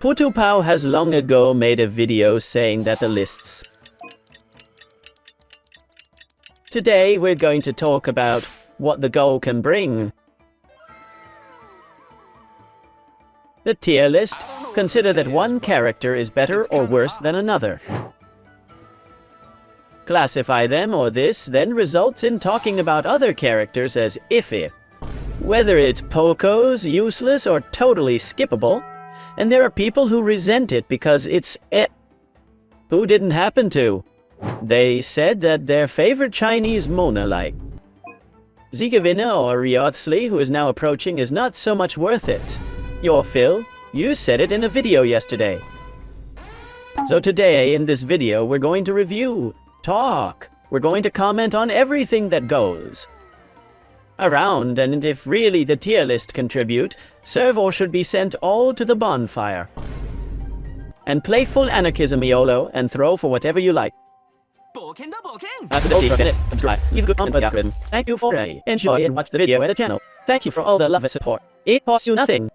Putupao has long ago made a video saying that the lists. Today we're going to talk about what the goal can bring. The tier list. Consider that one character is better or worse than another. Classify them, or this then results in talking about other characters as iffy. Whether it's pocos, useless, or totally skippable, and there are people who resent it because it's Who didn't happen to? They said that their favorite Chinese Mona like Zigavina or Riotsli, who is now approaching, is not so much worth it. Your Phil, you said it in a video yesterday. So today in this video we're going to review, we're going to comment on everything that goes around, and if really the tier list contribute, servo should be sent all to the bonfire. And play full anarchism YOLO and throw for whatever you like. After the video, subscribe, leave a good comment for the algorithm. Thank you for enjoy and watch the video at the channel. Thank you for all the love and support. It costs you nothing.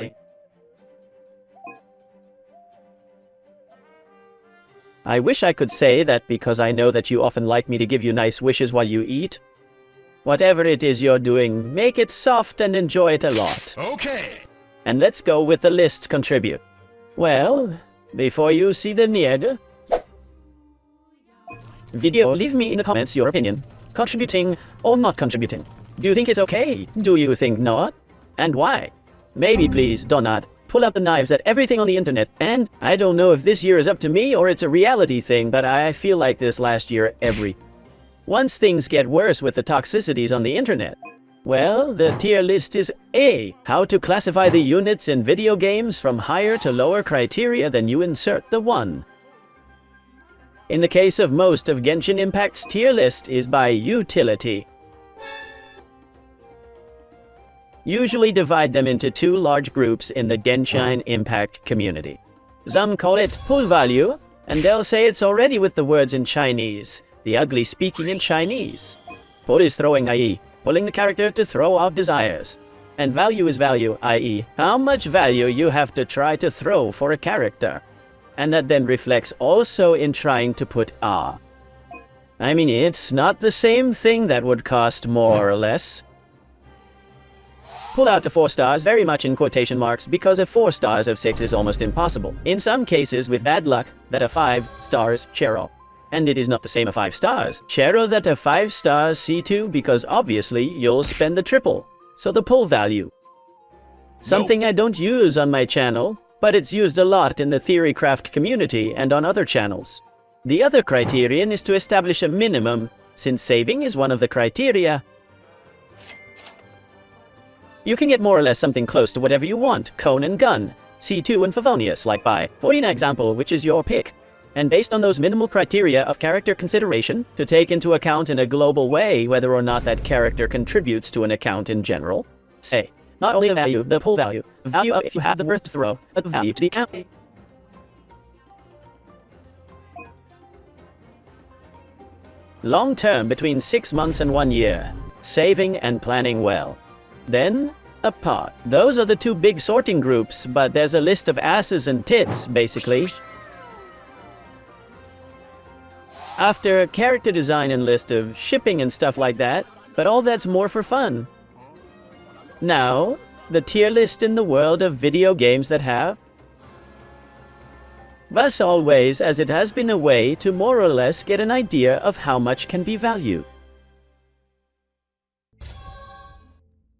I wish I could say that because I know that you often like me to give you nice wishes while you eat. Whatever it is you're doing, make it soft and enjoy it a lot. Okay. And let's go with the lists contribute. Well, before you see the near video, leave me in the comments your opinion. Contributing or not contributing. Do you think it's okay? Do you think not? And why? Maybe please do not pull up the knives at everything on the internet. And I don't know if this year is up to me or it's a reality thing, but I feel like this last year once things get worse with the toxicities on the internet. Well, the tier list is A. How to classify the units in video games from higher to lower criteria, then you insert the 1. In the case of most of Genshin Impact's tier list is by utility. Usually divide them into 2 large groups in the Genshin Impact community. Some call it pull value, and they'll say it's already with the words in Chinese, the ugly speaking in Chinese. Pull is throwing, i.e. pulling the character to throw out desires. And value is value, i.e. how much value you have to try to throw for a character. And that then reflects also in trying to put I mean, it's not the same thing that would cost more or less. Pull out to 4 stars, very much in quotation marks, because a 4 stars of 6 is almost impossible. In some cases with bad luck, that a 5 stars Chero. And it is not the same a 5 stars Chero that a 5 stars C2, because obviously you'll spend the triple. So the pull value. Something I don't use on my channel, but it's used a lot in the Theorycraft community and on other channels. The other criterion is to establish a minimum, since saving is one of the criteria. You can get more or less something close to whatever you want, cone and gun, C2 and Favonius, like by furina example, which is your pick. And based on those minimal criteria of character consideration, to take into account in a global way whether or not that character contributes to an account in general, say, not only the value, the pull value of if you have the worth to throw, but the value to the account. Long term between 6 months and 1 year, saving and planning well. Then, apart. Those are the 2 big sorting groups, but there's a list of asses and tits, basically. After character design and list of shipping and stuff like that, but all that's more for fun. Now, the tier list in the world of video games that have. Thus always, as it has been a way to more or less get an idea of how much can be valued.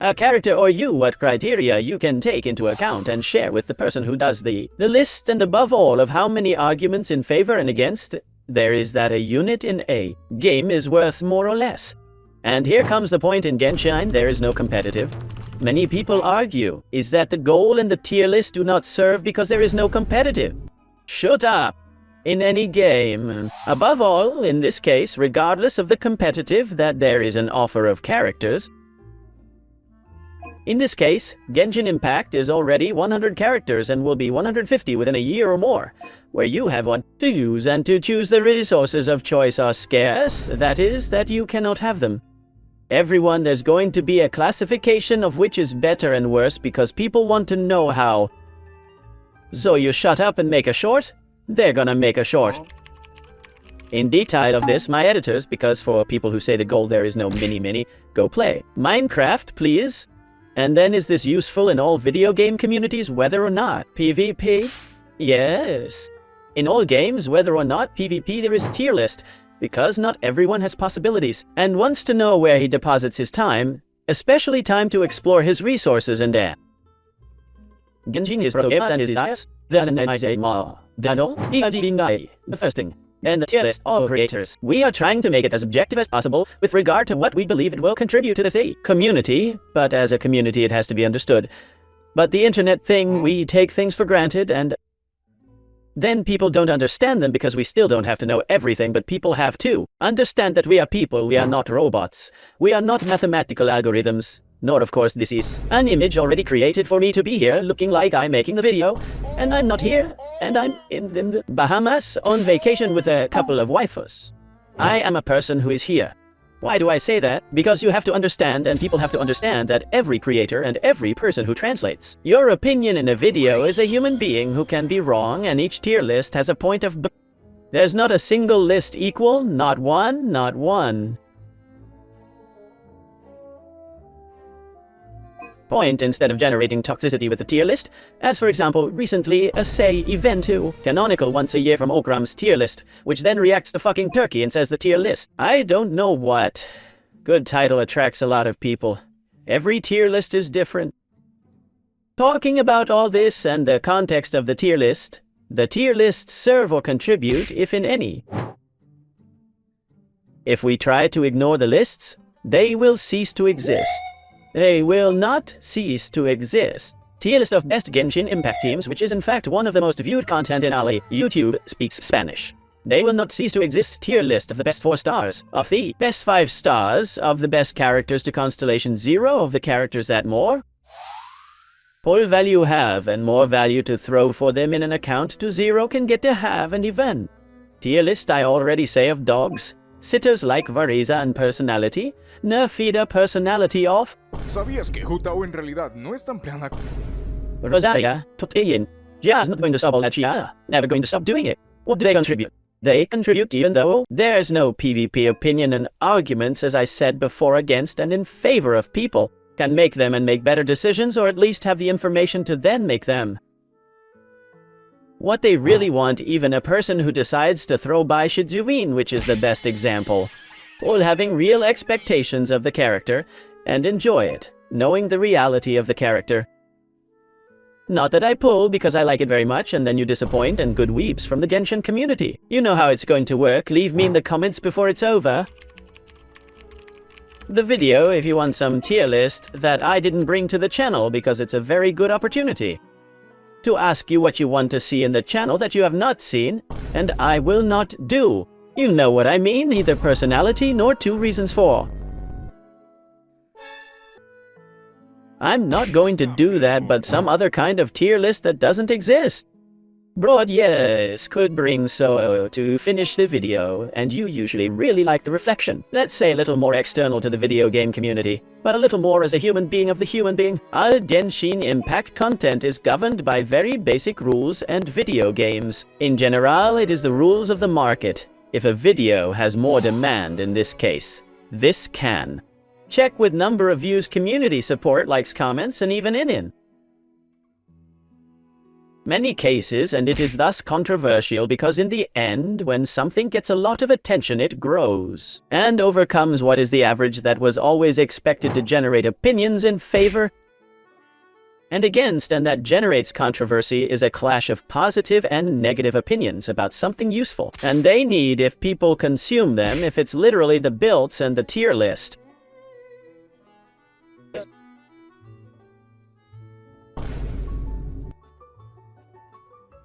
A character or what criteria you can take into account and share with the person who does the list, and above all of how many arguments in favor and against there is that a unit in a game is worth more or less. And here comes the point in Genshin, there is no competitive. Many people argue, is that the goal and the tier list do not serve because there is no competitive. Shut up! In any game, above all, in this case, regardless of the competitive, that there is an offer of characters. In this case, Genshin Impact is already 100 characters and will be 150 within a year or more, where you have one to use, and to choose the resources of choice are scarce, that is, that you cannot have them. Everyone, there's going to be a classification of which is better and worse because people want to know how So you shut up and make a short? They're gonna make a short. In detail of this, my editors, because for people who say the goal there is no mini, go play Minecraft, please. And then is this useful in all video game communities, whether or not PvP? Yes. In all games, whether or not PvP, there is a tier list, because not everyone has possibilities, and wants to know where he deposits his time, especially time to explore his resources and Genshin is and his desires, then I say more. The first thing. And the tier list, all creators. We are trying to make it as objective as possible with regard to what we believe it will contribute to the community, but as a community it has to be understood. But the internet thing, we take things for granted and then people don't understand them because we still don't have to know everything, but people have to understand that we are people, we are not robots. We are not mathematical algorithms. Nor of course this is an image already created for me to be here looking like I'm making the video, and I'm not here, and I'm in the Bahamas on vacation with a couple of waifus. I am a person who is here. Why do I say that? Because you have to understand, and people have to understand, that every creator and every person who translates your opinion in a video is a human being who can be wrong, and each tier list has a point of There's not a single list equal, not one, not one. Point instead of generating toxicity with the tier list, as for example, recently a event to canonical once a year from Okram's tier list, which then reacts to fucking Turkey and says the tier list. I don't know what. Good title attracts a lot of people. Every tier list is different. Talking about all this and the context of the tier lists serve or contribute, if in any. If we try to ignore the lists, they will cease to exist. They will not cease to exist. Tier list of best Genshin Impact teams, which is in fact one of the most viewed content in Ali. YouTube speaks Spanish. They will not cease to exist. Tier list of the best 4 stars, of the best 5 stars, of the best characters to Constellation 0, of the characters that more full value have and more value to throw for them in an account to 0 can get to have an event. Tier list I already say of dogs. Sitters like varesa and personality, nerfeeder personality of ¿Sabías que Jutao en realidad no es tan plana? Rosaria, Totian. Jia's not going to stop all that Jia. Never going to stop doing it. What do they contribute? They contribute even though there's no PvP opinion and arguments, as I said before, against and in favor of people can make them and make better decisions, or at least have the information to then make them. What they really want, even a person who decides to throw by Shizuin, which is the best example, all having real expectations of the character and enjoy it, knowing the reality of the character. Not that I pull because I like it very much and then you disappoint and good weeps from the Genshin community. You know how it's going to work, leave me in the comments before it's over. The video if you want some tier list that I didn't bring to the channel because it's a very good opportunity to ask you what you want to see in the channel that you have not seen, and I will not do. You know what I mean, neither personality nor 2 reasons for. I'm not going to do that, but some other kind of tier list that doesn't exist. Broad, yes, could bring so to finish the video, and you usually really like the reflection. Let's say a little more external to the video game community, but a little more as a human being of the human being. Our Genshin Impact content is governed by very basic rules and video games. In general, it is the rules of the market. If a video has more demand in this case, this can. Check with number of views, community support, likes, comments, and even in many cases, and it is thus controversial because in the end, when something gets a lot of attention, it grows and overcomes what is the average that was always expected to generate opinions in favor and against, and that generates controversy is a clash of positive and negative opinions about something useful. And they need, if people consume them, if it's literally the builds and the tier list.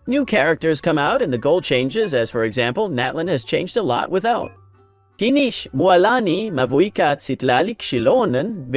New characters come out and the goal changes, as for example, NATLAN has changed a lot without. Kinish, Mualani, Mavuikat, Sitlalik, Shilonen,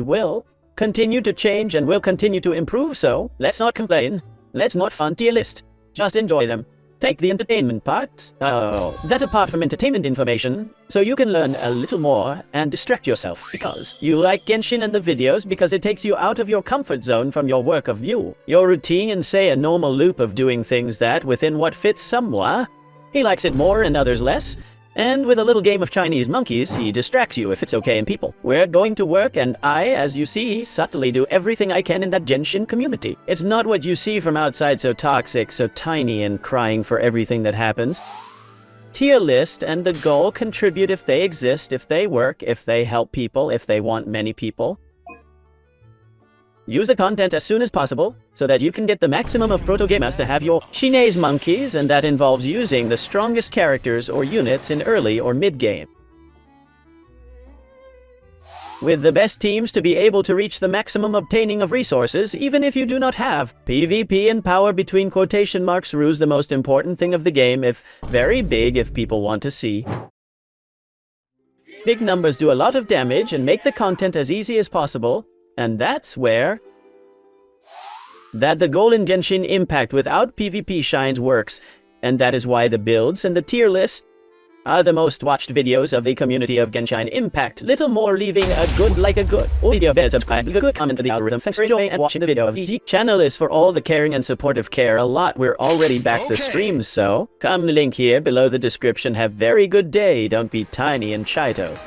will continue to change and will continue to improve, so let's not complain. Let's not fun tier list. Just enjoy them. Take the entertainment part. Oh, that apart from entertainment information, so you can learn a little more and distract yourself because you like Genshin and the videos because it takes you out of your comfort zone from your work of view, your routine and say a normal loop of doing things that within what fits someone. He likes it more and others less. And with a little game of Chinese monkeys, he distracts you if it's okay in people. We're going to work and I, as you see, subtly do everything I can in that Genshin community. It's not what you see from outside so toxic, so tiny and crying for everything that happens. Tier list and the goal contribute if they exist, if they work, if they help people, if they want many people. Use the content as soon as possible, so that you can get the maximum of proto-gamers to have your Chinese monkeys, and that involves using the strongest characters or units in early or mid-game. With the best teams to be able to reach the maximum obtaining of resources, even if you do not have. PvP and power between quotation marks rules the most important thing of the game, if very big if people want to see. Big numbers do a lot of damage and make the content as easy as possible. And that's where the goal in Genshin Impact without PvP shines works, and that is why the builds and the tier list are the most watched videos of the community of Genshin Impact. Little more leaving a good like a good. Video better subscribe, leave a good comment to the algorithm. Thanks for enjoying and watching the video of easy. Channel is for all the caring and supportive care a lot. We're already back the streams, so come link here below the description. Have very good day. Don't be tiny and Chito.